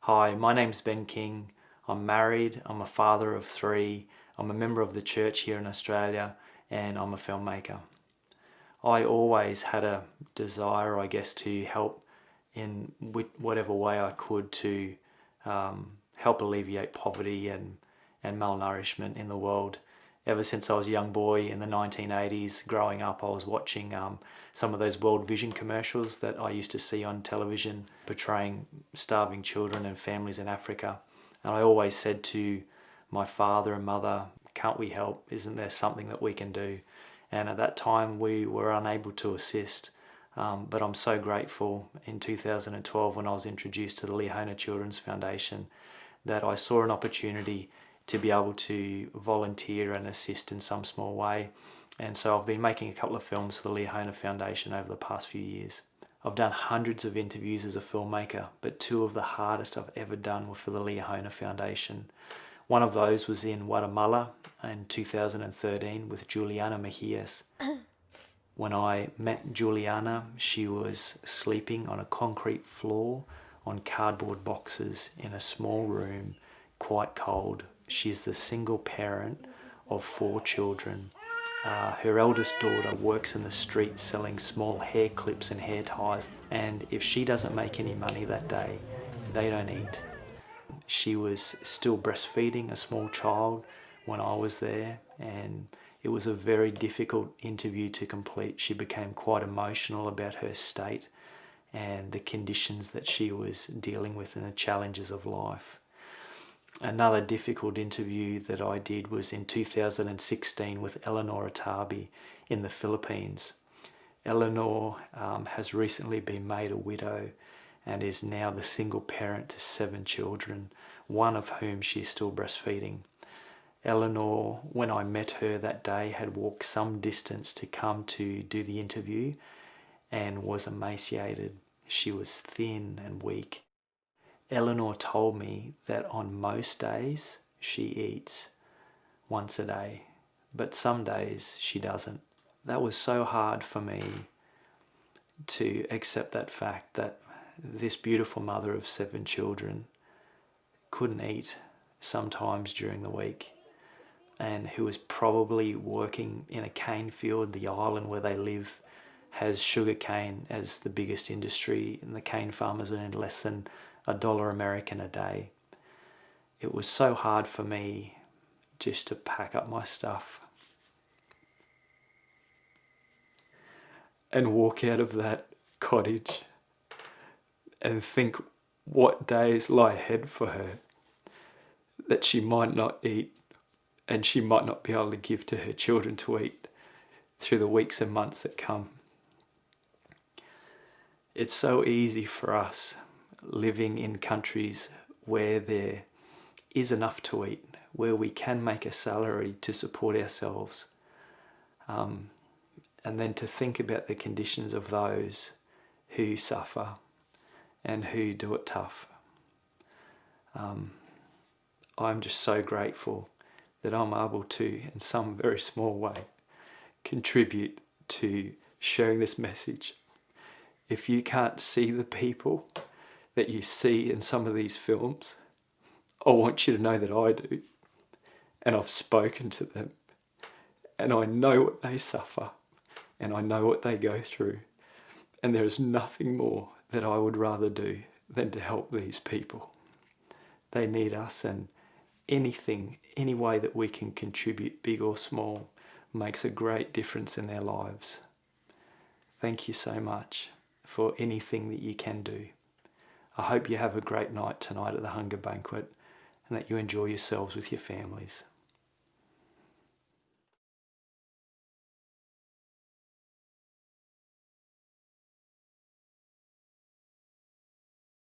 Hi, my name's Ben King. I'm married, I'm a father of three, I'm a member of the church here in Australia, and I'm a filmmaker. I always had a desire, I guess, to help in whatever way I could to help alleviate poverty and malnourishment in the world. Ever since I was a young boy in the 1980s, growing up, I was watching some of those World Vision commercials that I used to see on television portraying starving children and families in Africa. And I always said to my father and mother, can't we help? Isn't there something that we can do? And at that time we were unable to assist. But I'm so grateful in 2012 when I was introduced to the Liahona Children's Foundation that I saw an opportunity to be able to volunteer and assist in some small way. And so I've been making a couple of films for the Liahona Foundation over the past few years. I've done hundreds of interviews as a filmmaker, but two of the hardest I've ever done were for the Liahona Foundation. One of those was in Guatemala in 2013 with Juliana Mejias. When I met Juliana, she was sleeping on a concrete floor on cardboard boxes in a small room, quite cold. She's the single parent of 4 children. Her eldest daughter works in the street selling small hair clips and hair ties, and if she doesn't make any money that day, they don't eat. She was still breastfeeding a small child when I was there, and it was a very difficult interview to complete. She became quite emotional about her state and the conditions that she was dealing with and the challenges of life. Another difficult interview that I did was in 2016 with Eleanor Atabi in the Philippines. Eleanor has recently been made a widow and is now the single parent to 7 children, one of whom she's still breastfeeding. Eleanor, when I met her that day, had walked some distance to come to do the interview and was emaciated. She was thin and weak. Eleanor told me that on most days she eats once a day, but some days she doesn't. That was so hard for me to accept that fact that this beautiful mother of 7 children couldn't eat sometimes during the week, and who was probably working in a cane field. The island where they live has sugar cane as the biggest industry, and the cane farmers earned less than $1 American a day. It was so hard for me just to pack up my stuff and walk out of that cottage and think what days lie ahead for her that she might not eat and she might not be able to give to her children to eat through the weeks and months that come. It's so easy for us living in countries where there is enough to eat, where we can make a salary to support ourselves, and then to think about the conditions of those who suffer and who do it tough. I'm just so grateful that I'm able to, in some very small way, contribute to sharing this message. If you can't see the people that you see in some of these films, I want you to know that I do. And I've spoken to them. And I know what they suffer. And I know what they go through. And there is nothing more that I would rather do than to help these people. They need us, and anything, any way that we can contribute, big or small, makes a great difference in their lives. Thank you so much for anything that you can do. I hope you have a great night tonight at the Hunger Banquet and that you enjoy yourselves with your families.